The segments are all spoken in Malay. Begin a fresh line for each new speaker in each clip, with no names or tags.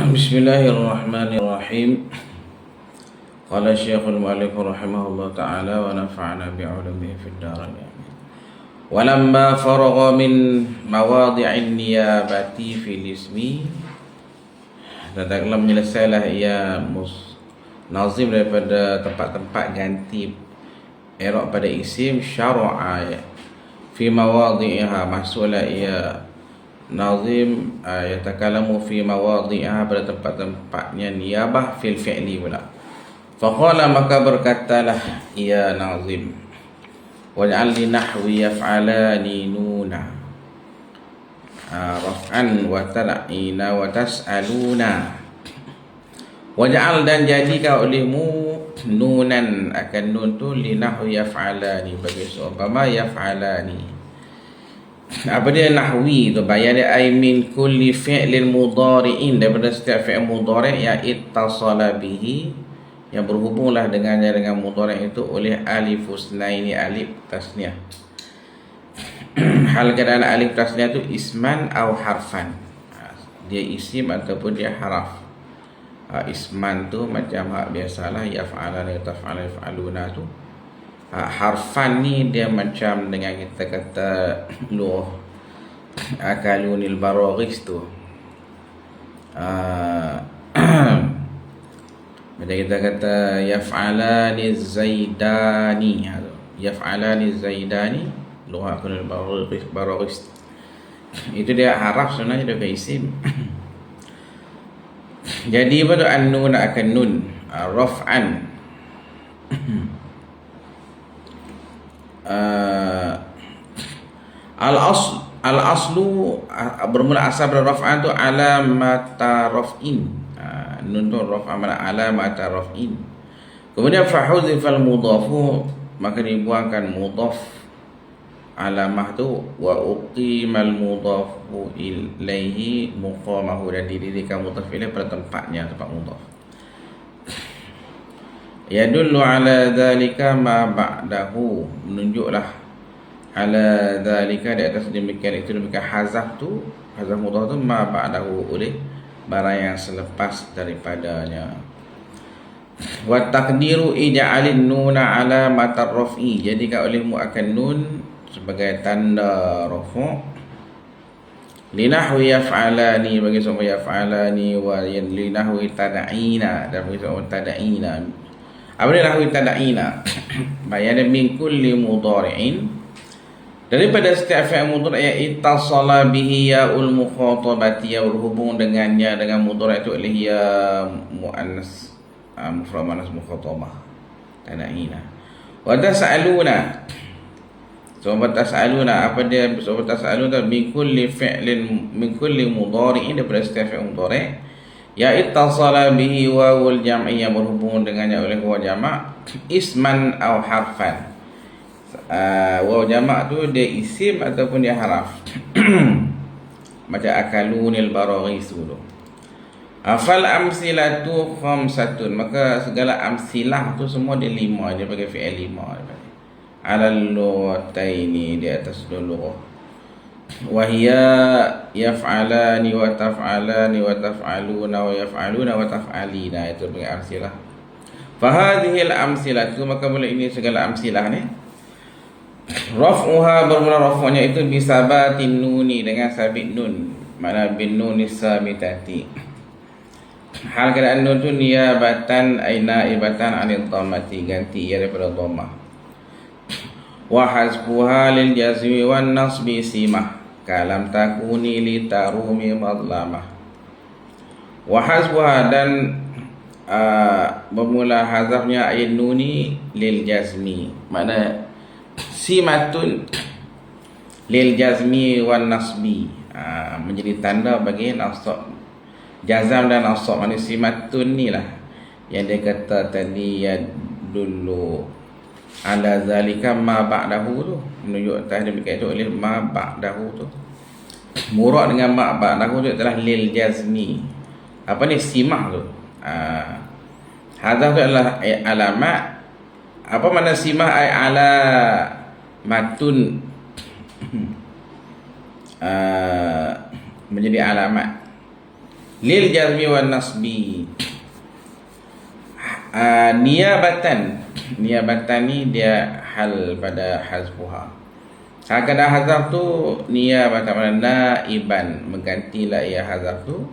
Bismillahirrahmanirrahim. Qala Syekhul Mu'allif rahimahullah ta'ala wa nafa'ana bi'ulumihi fid dharain. Walamma faragha min mawadhi'in niyabati fil ismi, tatkala menyelesailah ia nazim daripada tempat-tempat ganti i'rab pada isim, syara'a fi mawadhi'iha, masuklah ia nazim yatakalamu fi mawadhi'ha, pada tempat-tempatnya niyabah fil fi'li pula. Faqala, maka berkatalah ia nazim, waj'al li nahwi yaf'alani nuna raf'an wa tal'ina wa tas'aluna. Waj'al, dan jadikan olehmu nunan, akan nun tu li nahwi yaf'alani, bagi seumpama yaf'alani. Apa dia nahwi tu? Bayan dia ay min kulli fi'lin mudhari'in, daripada setiap fi'il mudhari' yang ittasala bihi, yang berhubunglah dengannya dengan mudhari' itu oleh alif husnaini, alif tasniah. Hal keadaan alif tasniah tu isman au harfan, dia isim ataupun dia haraf. Isman tu macam biasalah yaf'alana taf'ala yaf'aluna tu. Harfan ni dia macam dengan kita kata luh akalunil baraghis tu. Bila kita kata yaf'alani zaidani, yaf'alani zaidani, luh akalunil baraghis, itu dia haraf sebenarnya, dia isim. Jadi pada an-nun akan nun raf'an, al-aslu bermula asal dari raf'an tu alamata raf'in, nun tu raf'an mana alamata raf'in. Kemudian fahuzifal mudhafu, maka dibuangkan mudhaf alamah tu, wa uqimal mudhafu ilaihi muqamahu, dan didirikan mudhaf ilaih pada tempatnya, tempat mudhaf. Yadullu ala dhalika ma ba'dahu, menunjuklah ala dhalika, di atas demikian itu, demikian hazaf tu, hazaf mudhaf tu, ma ba'dahu, oleh barang yang selepas daripadanya. Wa taqdiru ija'alin nuna ala matar raf'i, jadikan olehmu akan nun sebagai tanda rafu'. Linahwi yaf'alani, bagi semua yaf'alani, wa linahwi tada'ina, dan bagi semua tada'ina. Apa dia nahwi tada'ina? Bayan min kulli mudhari'in, daripada setiap fi'il mudhari' yang ittasala bihi ya'ul mukhatabati, yang berhubung dengannya dengan mudhari' itu oleh ya muannas, mufrad muannas mukhatabah, tada'ina. Wa tas'aluna, sebab tas'aluna, apa dia sebab tas'aluna? Min kulli fi'lin, min kulli mudhari'in, daripada setiap fi'il mudhari' ya ittasala bihi wawul jam'i, yang berhubung dengannya oleh waw jamak, isman au harfan. Waw jamak tu dia isim ataupun dia haraf. Macam akalunil baraghis tu. Afal amsilatu khamsatun, maka segala amsilah tu semua dia 5, dia bagi fi'il 5. Alal lughataini, di atas dua lughah. Wahia yaf'alani wa taf'alani wa taf'aluna wa yaf'aluna wa taf'alina, itu dengan amsilah. Fahadhil amsilatu, maka mula ini segala amsilah ni, raf'uha, bermula raf'unya itu bisabatin nuni, dengan sabit nun, mana bin nunis sabitati. Hal keadaan nun tu niyabatan ay naibatan anil dhammati, ganti ia daripada dhammah. Wa hasbuha lil jazmi wan nasbi simah, kalam takuni li tarumi madlamah. Wa hasbuha, dan bermula hazafnya ayat nuni lil jazmi, makna simatun lil jazmi wan nasbi, menjadi tanda bagi nasab, jazam dan nasab. Makna simatun ni lah yang dia kata tadi, ya dulu ala zalika ma ba'dahu tu, menunjuk atas demikian itu oleh ma ba'dahu tu. Murad dengan ma ba'dahu tu adalah lil jazmi. Apa ni simah tu? Hadaf tu adalah alamat. Apa makna simah? Ay ala matun, menjadi alamat. lil jazmi wan nasbi. Niabatan ni dia hal pada hazfuha. Hakada hazaf tu niabatan naiban, menggantilah ia hazaf tu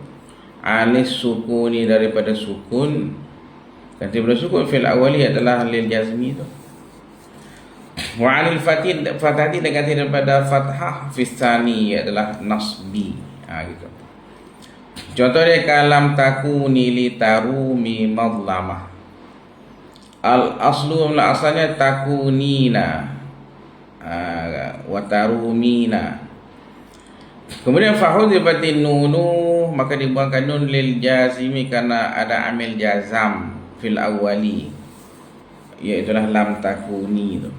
alis sukuni, daripada sukun. Ganti pada sukun fil awali adalah lil jazmi tu. Wa anil fathati dan ganti daripada fathah fi tsani adalah nasbi. Gitu. Contohnya kalam takuni li tarumi madlamah. Al aslu asalnya takunina wa tarumina. Kemudian fahudzifatin nunu, maka dibuangkan nun lil jazimi karena ada amil jazam fil awali, iaitulah lam takuni itu.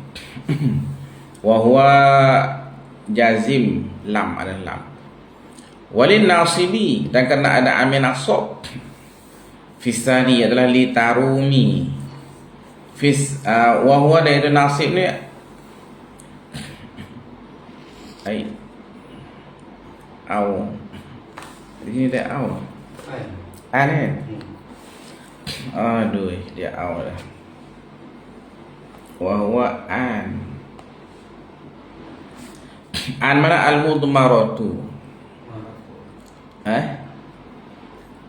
Wa huwa jazim, lam adalah lam. Walin nasibi, dan karena ada amil nasab fisani adalah li tarumi. Wa huwa, dan itu nasib ni au. Di sini dia au. An kan? Aduh, dia au dah. Wa huwa an. An mana al-mudmaratu?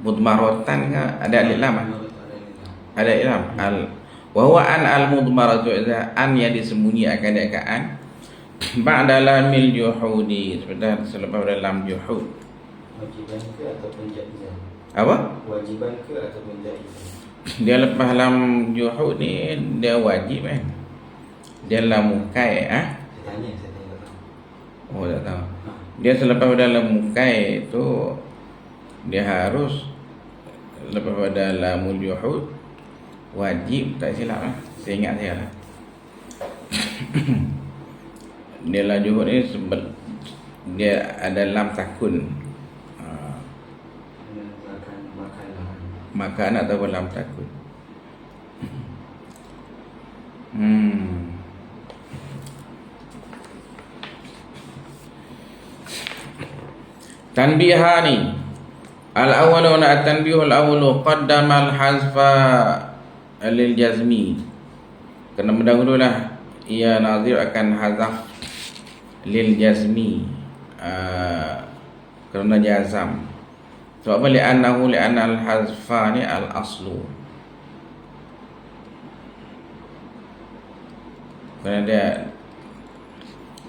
Mudmaratan ke? Ada alif lam? Ada alif lam. Wa huwa an al-mudmaratu, an yang disembunyi akan dia ke an. Ba'da lamil juhudi, selepas pada lam juhud.
Wajiban ke ataupun jaizan?
Apa?
Wajiban ke ataupun jaizan?
Dia lepas lam juhud ni dia wajib kan? Dia lam mukai
Saya tanya tak tahu.
Oh, tak tahu. Dia selepas pada lam mukai tu dia harus lepas pada lamul juhud wajib, tak silap lah. Saya ingat saya lah. Dia lam juhud ni dia ada lam takun. Makan atau lam takun. Tanbihani. Al-awwalu at-tanbihul awwalu qaddama al-hazfa lil jazmi. Kena mendahululah ia nazir akan hazaf lil jazmi, kerana jazam. Sebab apa? Li'anna al-hazfa ni al-aslu. Kerana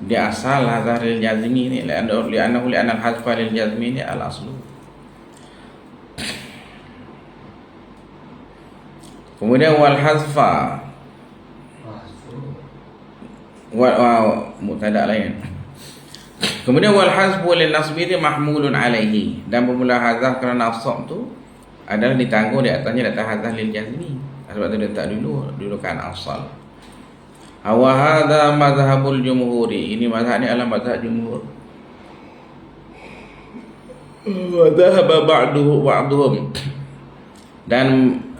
dia asal hazaf lil jazmi ni, li'anna al-hazfa lil jazmi ni al-aslu. Kemudian wal hazfa mubtada lain. Kemudian wal hazfu lil nasbi mahmulun alaihi, dan bermula hazaf kerana nasab tu adalah ditanggung di atasnya data hazaf lil jazmi. Sebab tu dia tak dulukan asal. Wa hadha mazhabul jumhuri, ini mazhab ni adalah mazhab jumhur. Wa dhahaba ba'duhum, dan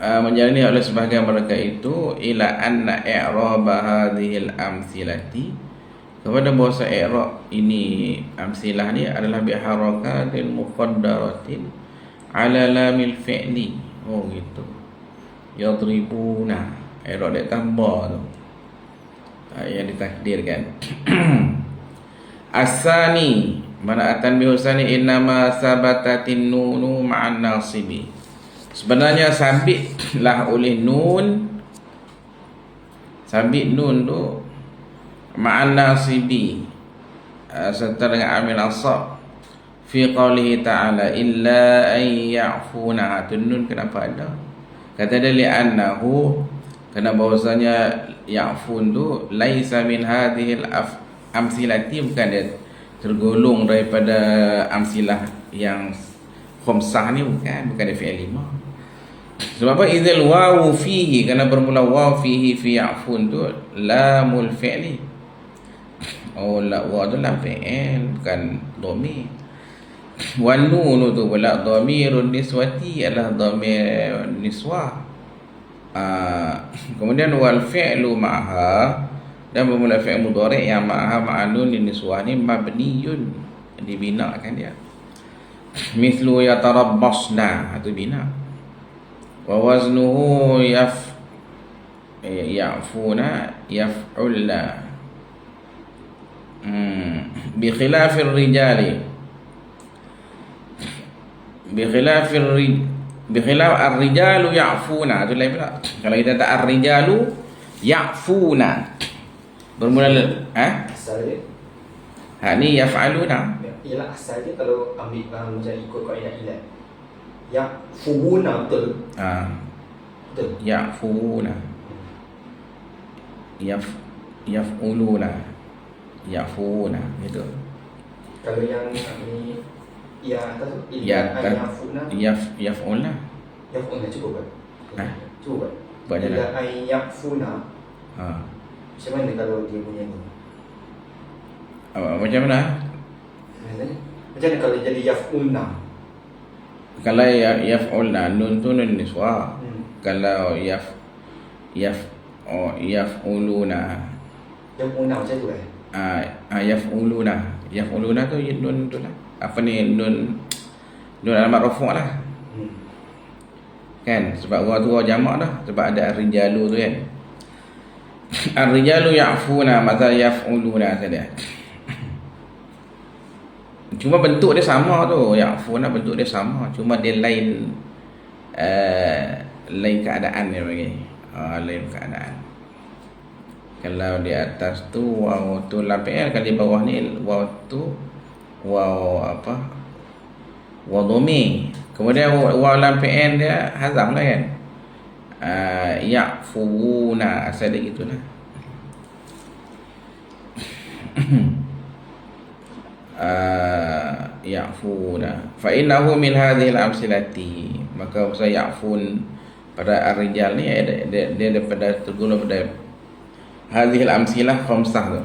menjalani oleh sebahagian mereka itu ila anna i'rab hadhil amsilati, kepada bahasa i'rab ini amsilah ni adalah bi harakatil muqaddaratin ala lamil fi'li. Oh gitu. Yadribuna, i'rab dia tambah tu, yang ditakdirkan. Asani, mana at-tanbih asani innama sabatatin nunu ma'an nasibi. Sebenarnya sabitlah oleh nun, sabit nun tu ma'an nasibi, serta dengan amil asab fi qawlihi ta'ala illa an ya'funa. Tu nun kenapa ada? Kata dia li'annahu, kerana bahawasanya ya'fun tu laisa min hadhil amsilati, bukan dia tergolong daripada amsilah yang khamsah ni, bukan dia fi'il lima. Sebab apa? Idzal wawu fihi, kerana bermula wawu fihi fi ya'fun tu lamul fi'li. Oh, la wawu tu lam fi'il, bukan dhamir. Wan nun tu pula dhamirun niswati, adalah dhamir niswah. Kemudian wal fi'lu ma'ha, dan bermula fi'il mudhari' yang ma'ha ma'anun niswah ni mabniyun, dibinakan dia. Mislu yatarabbasna, itu bina. Wa waznuhu ya'funa yaf'ulna. Bi khilafir rijali, bi khilaf ar-rijalu ya'funa, itu lain pula. Kalau kita tak ar-rijalu ya'funa, bermula
Asal dia,
ni yaf'aluna.
ialah asal dia kalau ambil macam ikut kaedah ilat. Yang funa betul. Betul.
Ya'funa, yaf'uluna, ya'funa, itu.
Kalau yang ni ya atas tu yafuna
yaf'ulna.
yafuna cuba buat. Cuba buat.
Buat je lah.
Yafuna. Macam mana kalau dia punya ni?
Macam mana?
Macam mana kalau jadi yafuna?
Kalau yaf'ulna, nun tu nun niswa. Kalau yaf'uluna,
Yafuna macam tu
yaf'uluna. Yaf'uluna tu nun tu lah. Apa ni, nun alamat rafu' lah. Kan? Sebab orang tu orang jamak dah. Sebab ada ar-rijalu tu kan. Ar-rijalu ya'funa, maksudnya yaf'uluna saja. Cuma bentuk dia sama tu. Ya'funa bentuk dia sama, cuma dia lain keadaan dia bagi. Lain keadaan. Kalau di atas tu waw tu lam fi'il, kalau di bawah ni waw tu waw apa? Waw dhamir. Kemudian waw lam fi'il dia hazam lah kan. Ya'funa, asal dia gitulah. Ya'funa fa innahu min hadhil amsilati, maka saya ya'fun pada ar-rijal ni dia daripada tergolong pada hadhil amsilah khamsah tu.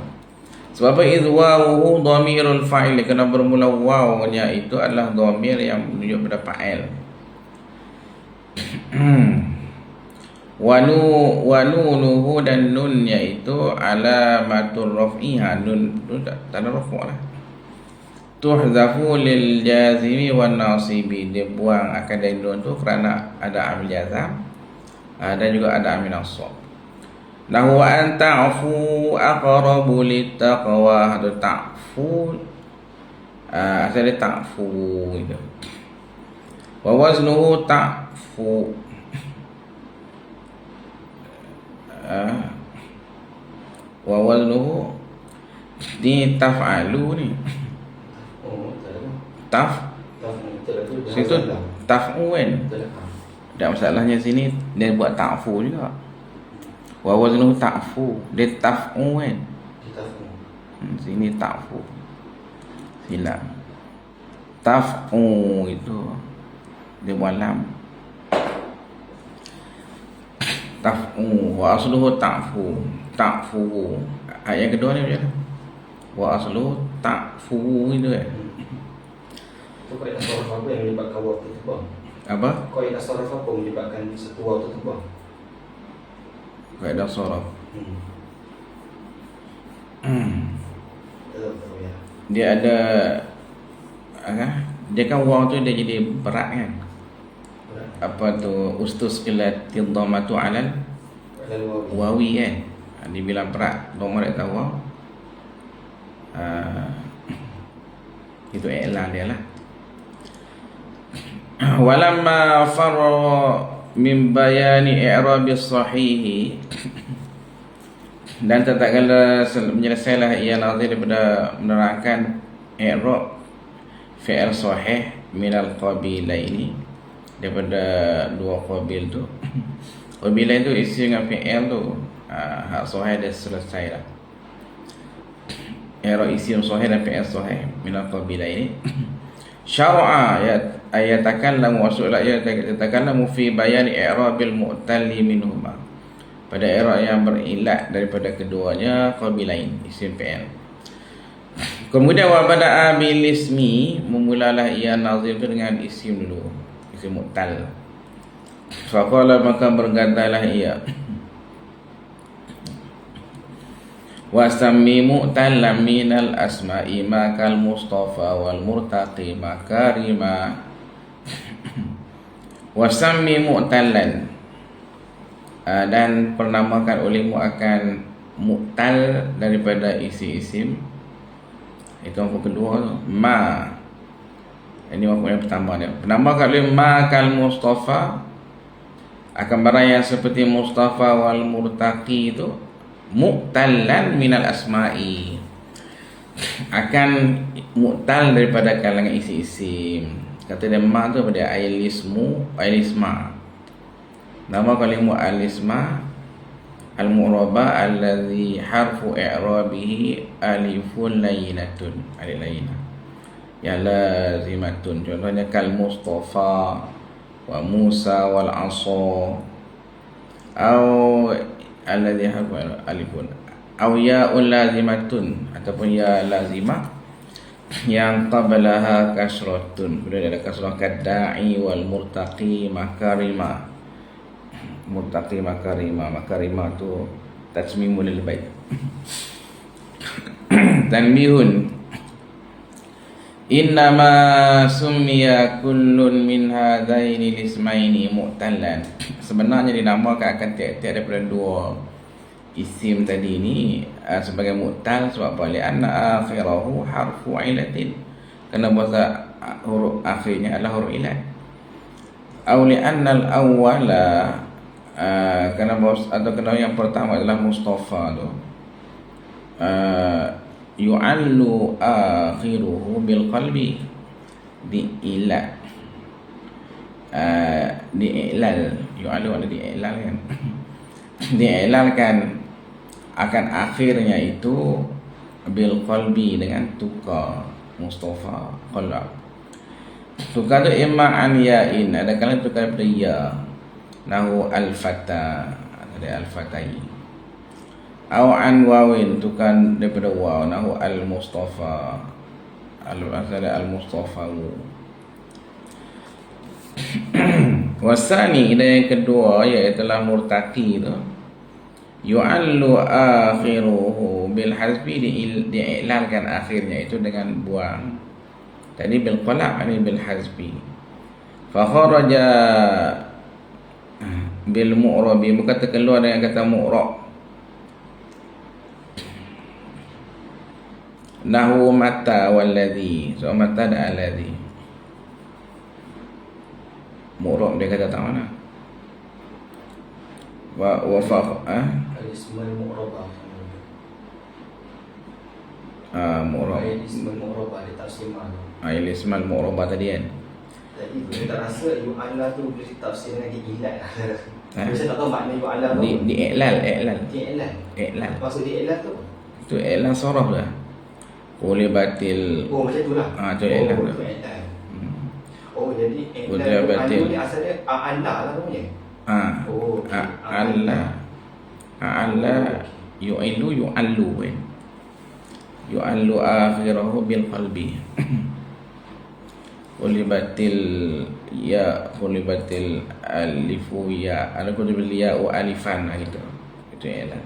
Sebab iz wawu dhamirul fa'il, kena bermula wawnya itu adalah dhamir yang menunjuk pada fa'il. Wa nunuhu, dan nunnya itu alamatul raf'iha, nun tu tanda rafu' lah. Tuhzafu lil jazimi wan nasibi, dia buang akan dari nun tu kerana ada amil jazam dan juga ada amil nasab. Nahu an ta'fu aqrabu littaqwa, atau ta'fu asal dia ta'fu gitu. Wa waznuhu ta'fu, wa waznuhu di taf'alu ni. Situ taf'u kan. Tak, masalahnya sini dia buat ta'fu juga. Wa waznuhu ta'fu, dia taf'u kan. Sini ta'fu, silap. Taf'u itu dia buat lam. Taf'u wa asluhu ta'fu. Ta'fu ayat kedua ni macam mana? Wa asluhu ta'fu itu kan.
Itu kaedah saraf apa yang menyebabkan waw tu terbang?
Apa?
Kaedah saraf apa menyebabkan satu waw tu terbang?
Kaedah saraf. Dia ada dia kan waw tu dia jadi berat kan. Apa tu, ustus qilatil dhammatu alal wawi kan. Dia bilang berat dhammah tak waw. Itu i'lan dia lah. Walamma farra min bayani i'rabis sahihi, dan tatkala menyelesailah ia nazir daripada menerangkan i'rab fi'il sahih minal qabilaini, daripada dua qabil tu. Qabilain tu isi dengan fi'il tu, hak sahih dah selesai lah. I'rab isim sahih dan fi'il sahih minal qabilaini. Syara'a ayatakallamu, maksudlah ayatakallamu fi bayani i'rabil mu'talli minhuma, pada i'rab yang berilat daripada keduanya qabilain isim fi'il. Kemudian wa bada'a bil ismi, memulalah ia nazim tu dengan isim dulu, isim mu'tal. Faqala, maka berkatalah ia, Wasammi mu'tallan minal asma'i makal mustafa wal murtaqi makarima. Wasammi mu'tallan, dan pernamakan olehmu akan mu'tal daripada isi-isim. Itu mafhum kedua tu. Ma, ini mafhum yang pertama dia. Penamakan oleh ma kal mustafa, akan barang yang seperti mustafa wal murtaqi itu mu'tallan minal asma'i, akan mu'tal daripada kalangan isi-isim. Kata dia ma tu pada ailismu, ailisma. Nama kalimah alisma al-mu'raba allazi harfu i'rabihi alifun layinatun, alif layinah ya lazimatun. Contohnya kal mustafa wa musa wal asa, au allazi harfu alifun, au ya'ul lazimatun, ataupun ya lazimah yang qablaha kasratun, kemudian ada kasrah kadda'i wal murtaqi makarima. Murtaqi makarima, makarima tu tasmimul lil bait. Tanbihun, innama summiya kullun min hadaini lismaini mu'tallan. Sebenarnya dinamakan akan tiap-tiap daripada dua isim tadi ni sebagai mu'tal. Sebab apa? Lianna akhirahu harfu ilatin, kerana bahasa huruf akhirnya adalah huruf ilat. Aw lianna al-awwala, kerana bahasa, atau kerana yang pertama adalah mustafa tu yu'allu akhiruhu bil qalbi, diilat, diilal, yu'allu ada diilal kan diilalkan akan akhirnya itu bil qalbi, dengan tukar mustafa qalb. Tukar tu imma an ya'in, ada kala tukar daripada ya, nahu al-fata, ada al-fatai, au an wawin, tukar daripada waw, nahu al-mustafa, al-asala al-mustafawu. Wasani, dan yang kedua iaitu murtaqi tu yu'allu akhiruhu bil hasbi, diiklalkan akhirnya itu dengan buang. Tadi bil qalab, ini bil hasbi. Fa kharaja bil mu'rabi, bukan terkeluar dengan kata mu'rab. Nahu mata walladhi, so mata dan alladhi. Mu'rab dia kata tak mana. Wa
al-ismul mu'rabah.
Mu'rab.
Al-ismul mu'rabah dia tafsirkan.
Al-ismul mu'rabah tadi kan.
Jadi saya tak rasa yu'alla tu boleh ditafsir dengan diilat. Saya tak tahu makna yu'alla tu.
Diiklal, iklal.
Diiklal. Maksud diiklal tu?
Itu iklal saraf dah. Boleh batil.
Oh macam tu lah.
Tu iklal.
Oh, iklal. Oh jadi
Boleh batil.
ni asalnya a'alla lah namanya. Oh okay.
A'alla yu'illu yu'allu kan. Yu'allu akhirahu bil qalbi. Ulibatil ya, ulibatil alifu ya, ada pun bil ya wa alifan gitu. Itu ialah.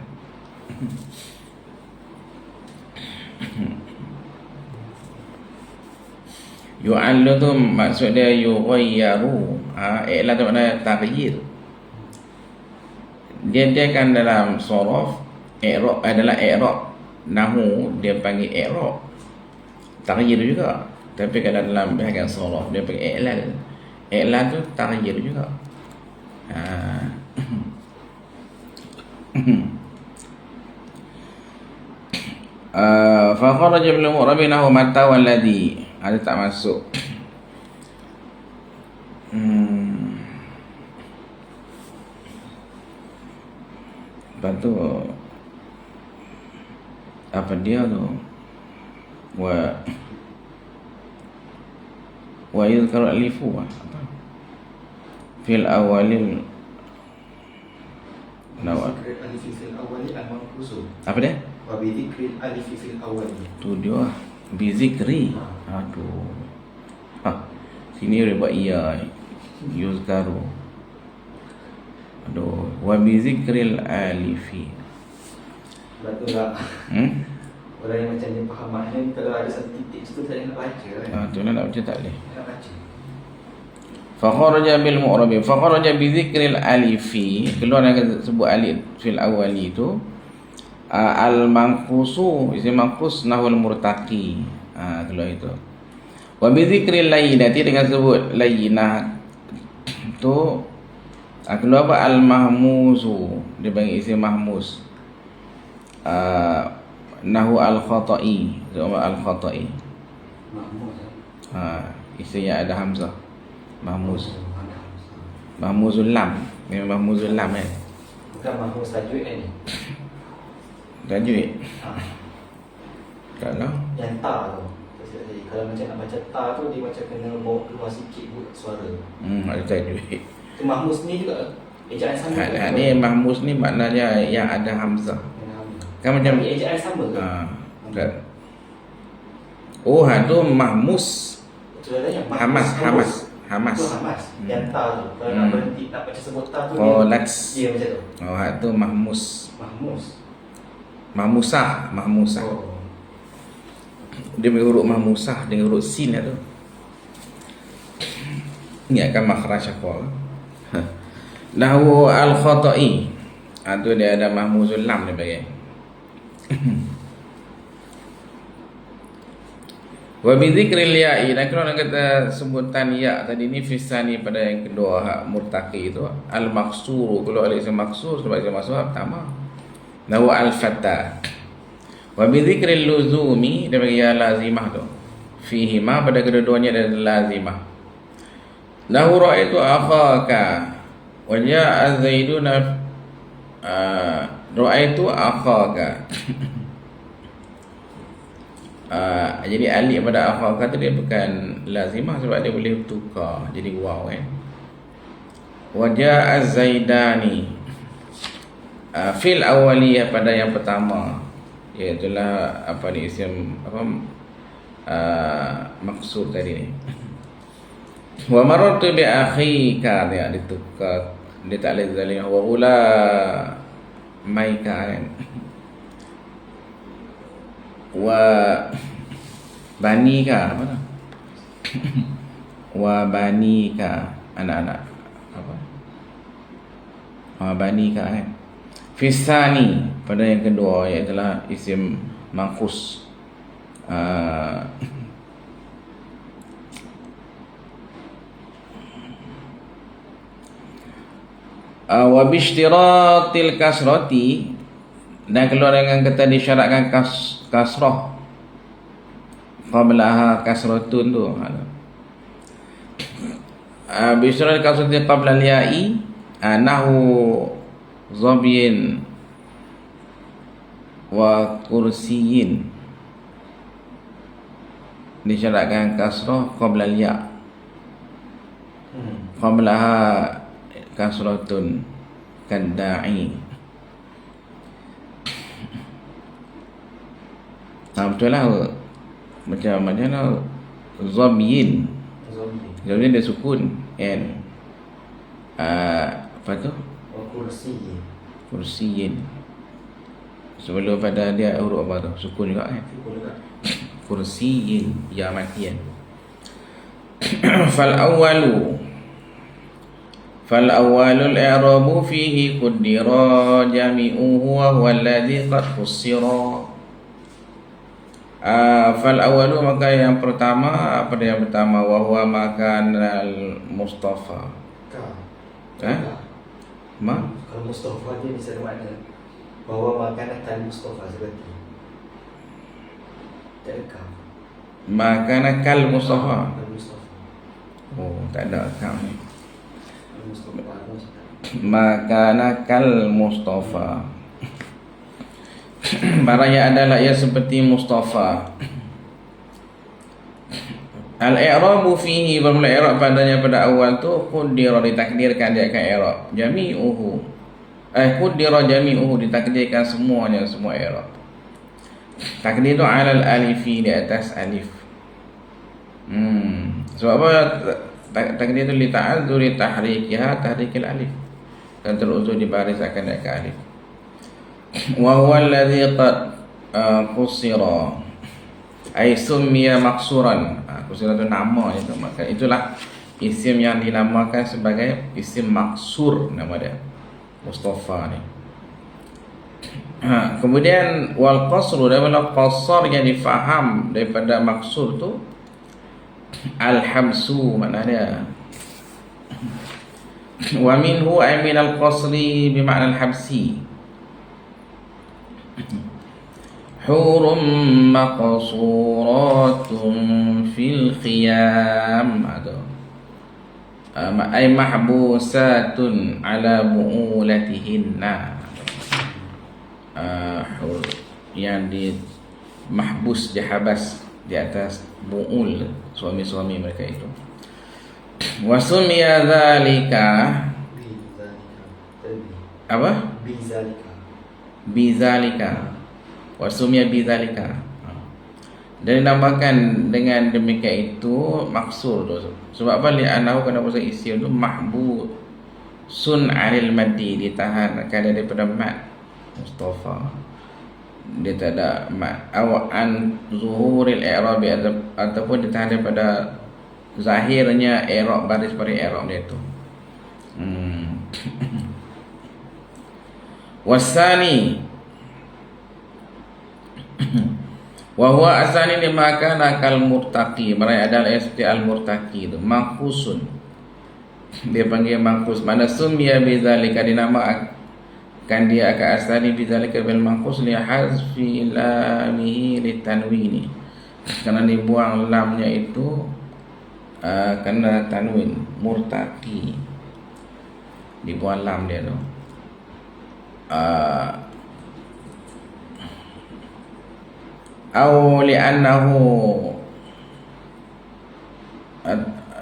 Yu'allu tu maksud dia yughayyaru. I'la tu makna taghyir. Dia kan dalam sharaf i'rab adalah i'rab. Nahu dia panggil i'rab. Taghyir juga. Tapi kalau dalam bahagian sharaf dia pakai i'lal. I'lal tu taghyir juga. Fa kharaja bil mu'rabi nahu mata walladhi. Ada tak masuk. Lepas tu apa dia tu? Wa yuzkaru alifu apa? Fil awalil nawal.
Alif fil awali al-manqusu.
Apa dia?
Wa bi dzikril alif fil awali.
Tu dia bizikri. Aduh. Sini dia buat iya. Yuzkaru. Aduh, wa bizikril alifi.
Sebab tu lah
Hmm?
orang yang macam dia faham makna ni, kalau ada satu titik situ tak nak baca kan.
Tu nak baca tak boleh.
Nak baca.
Fakharaja bil mu'rabi, fakharaja bi dzikril alifi, keluar dengan sebut alif fil awali tu. Al manqusu, isim manqus nahwul murtaqi. Keluar itu. Wa bi dzikril layyinati, dengan sebut layyinah tu keluar apa? Al mahmuzu, dia panggil isim mahmuz. Nahu al khata'i, al khata'i.
Mahmud
Isim yang ada hamzah. Mahmuz. Mahmuzul lam. Memang mahmuzul lam kan.
Bukan mahmud tajwid kan ni.
Tajwid.
Ha.
Kalau
Yang ta tu. Kalau macam nak baca ta tu, dia macam kena bawa keluar sikit buat suara.
ada tajwid.
Tu mahmud ni juga ejaan sama.
Ni mahmuz ni maknanya yang ada hamzah. Kan macam
ejaan sama ke?
Kan. Tu mahmuz. Hamas.
Tu hamas. Yang ta tu. Kalau nak berhenti nak baca sebut ta tu, dia macam tu.
Tu mahmuz. Mahmusah.
Oh.
Dia punya huruf mahmusah dengan huruf sin tu. Ini akan makhraj apa? Nahwu al-khata'i. Tu dia ada mahmuzul lam dia bagi. Wa bi dzikril ya'i, dan kalau nak kata sebutan ya tadi ni fisani pada yang kedua hak murtaqi itu al-maqsuru, kalau alif maksur sebab dia masuk pertama. Nahwu al-fata. Wa bi dzikril luzumi, dia bagi ya lazimah tu. Fihi ma, pada kedua-duanya ada lazimah. Nahwu ra'aitu akhaka wa ja'a zaiduna, ra'aitu akhaka. Jadi alif pada akhaka tu dia bukan lazimah sebab dia boleh tukar jadi waw kan. Wa ja'a zaidani, fil awaliyah, pada yang pertama, iaitulah apa ni, isim apa, maksud tadi ni. Wa marartu bi akhika, dia ditukar, dia tak boleh zalim. Wa ula maika kan. Wa banika, apa tu? Wa banika, anak-anak apa? Wa banika kan. Fisani, pada yang kedua, iaitulah isim manqus. Wa bishtiratil kasrati, dan keluar dengan kata disyaratkan kasrah qablaha kasratun tu. Bishtiratil kasrati qabla al-ya'i, nahu zabyin wa kursiyin, disyaratkan kasrah qabla al-ya', qablaha kasratun kadda'i. Betul lah, macam mana zabyin dia sukun and apa tu, kursiyin. Sebelum pada dia huruf apa tu, sukun juga kan. Kursiyin, ya matian. Fal awwalul i'rabu fihi qaddira jami'uhu wa huwa alladhi qad fussira. Fal awwalu, maka yang pertama, apa yang pertama, wa huwa makanal mustafa.
Kalau mustafa dia bisa bermakna bahawa makanan kan mustafa seperti tak ada.
Makanan kal mustafa.
Oh,
tak ada kal ni.
Mustafa.
Makanan kal mustafa. Barang yang adalah ia seperti Mustafa. Al-i'rabu fihi, bermula i'rab padanya pada awal tu qaddira, ditakdirkan dia akan i'rab jami'uhu. Qaddira jami'uhu, ditakdirkan semuanya, semua i'rab. Takdir tu alal alifi, di atas alif. Sebab apa takdir tu li ta'adzuri tahrikiha tahrikil alif, dan terunsur di baris akan naik ke alif. wa huwa alladhi qad qusira ay summiya maksuran. Qusira itu nama itu, maka itulah isim yang dinamakan sebagai isim maksur, nama dia Mustafa ni. Kemudian wal qasru, daripada qasar yang difaham daripada maksur tu al-habsu, maknanya wa minhu ay min al-qasri bimakna al-habsi. Hurum maqsuratun fil khiyam, ay mahbusatun ala bu'ulatihinna, yang di mahbus, dihabas di atas bu'ul, suami-suami mereka itu. Wa sumiya dzalika, apa? Bizalika. Wa sumiya bizalika. Dan dinamakan dengan demikian itu maksur tu. Sebab apa? Li'annahu, kenapa saya isim tu mahbusun 'anil maddi, ditahan kadang daripada mad Mustafa, dia tak ada mad, aw an zuhuril i'rab, ataupun ditahan daripada zahirnya i'rab, baris-baris i'rab dia tu. Wasani wa huwa asani dimakan akal murtaqi, mereka adalah seperti al-murtaqi itu mangkusun, dia panggil mangkus. Mana sumya bidzalika, dinamakan dia akan asani bidzalika bil mangkus li hazfi lamihi litanwini, kerana dibuang lamnya itu kerana tanwin, murtaqi, dibuang lam dia tu. Au li'annahu,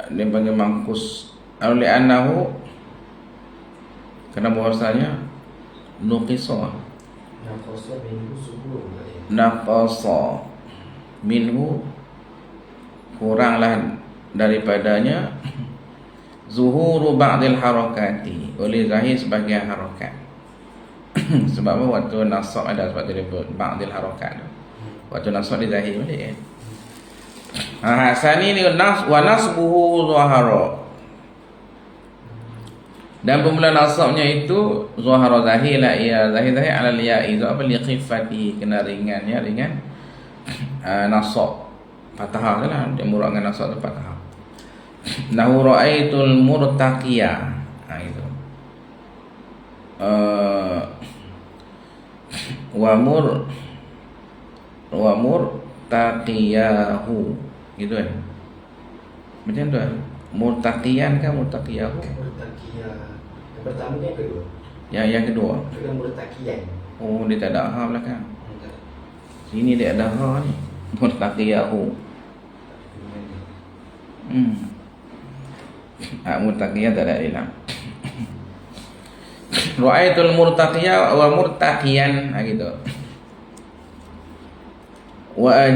dia panggil mangkus, au li'annahu, kerana bahasanya nuqisa, naqasa minhu, kuranglah daripadanya, zuhuru ba'dil harakati, oleh zahir sebagian harakat. Sebab apa? Waktu nasab ada sebab dia ba'dil harakat, waktu nasab dia zahir balik kan. Sani ni wa nasbuhu zahara, dan pemula nasabnya itu zahara, zahir lah, ia zahir ala liya'i, apa li khifati, kena ringannya, ringan nasab, fathah lah, dia murad dengan nasab tu fathah. Nahu ra'aitul murtaqiyah, itu wa murtaqiyahu, gitu kan, macam tu kan, murtaqiyan kan, murtaqiyahu.
Yang pertama yang kedua.
Yang kedua.
Kedua murtaqiyan.
Oh, dia tak ada ha belakang. Sini dia ada ha ni. Murtaqiyahu. Murtaqiyan tak ada dalam. Ra'aitul murtaqiyya wa murtaqiyan, gitu. Wa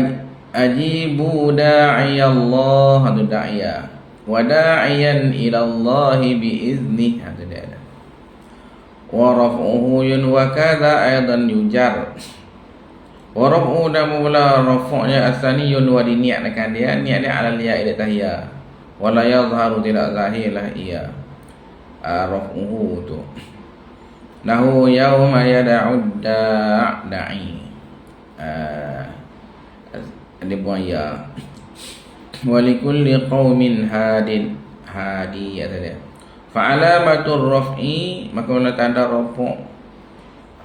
ajibu da'iyallah, hadu da'iya, wa da'iyan ilallahi bi'izni, hadu dia. Wa raf'uhu yun wa kadha aidan yujar. Wa raf'uhu, dan mula raf'unya asaniyun, wa diniatkan dia, niat dia ala liya ila tahiyya, wa la yadhharu, tidak zahirlah ia raf'uhu tu. Nahu yawma yada'ud da'i, dia buang ya. Walikulli qaumin hadin, hadi ada dia. Fa'alamatur raf'i, maka wala tanda rafu'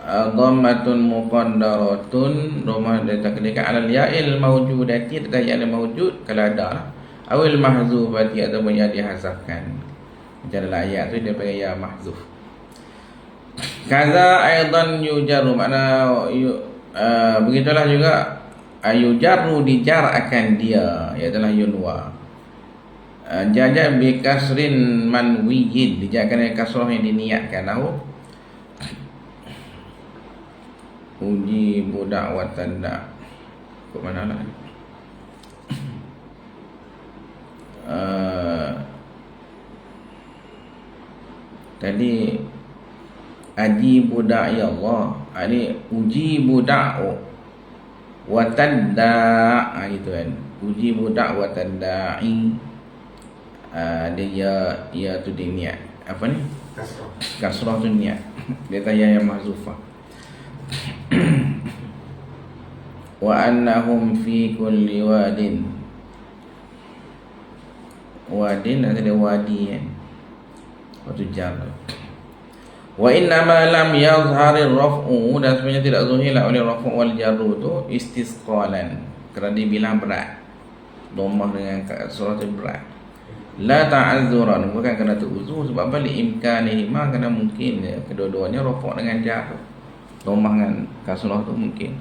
dhammatun muqaddaratun, dhamma ditakdirkan ala ya'il mawjudati, ada ya'il mawjud kalau ada lah, awil mahzufati, ataupun yang dihazafkan. Macam dalam ayat tu dia panggil ya mahzuf. Kaza aidan yujaru, makna begitulah juga yujaru, dijar akan dia, iaitu yunwa. Jaja bi kasrin manwiyin, dijarkan dengan kasrah yang diniatkan. Nahu uji budak watan da, kok mana lah tadi ajibu da'i Allah. Ini ujibu da'u wa tadda'. Gitu kan. Ujibu da'u wa tadda'i. Dia ya tu dia niat. Apa ni? Kasrah tu niat. Dia tanya yang mahzufah. Wa annahum fi kulli wadin. Wadin ada wadi kan. Waktu jar. Wa innama lam yazharil raf'u, dan sebenarnya tidak zuhirlah oleh raf'u wal jarru tu istisqalan, kerana dibilang berat. Dhammah dengan surah tu berat. La ta'azzuran, bukan kerana uzur, sebab apa? Li imkanihima, kerana mungkin kedua-duanya raf'u dengan jar. Dhammah dengan kasrah tu mungkin.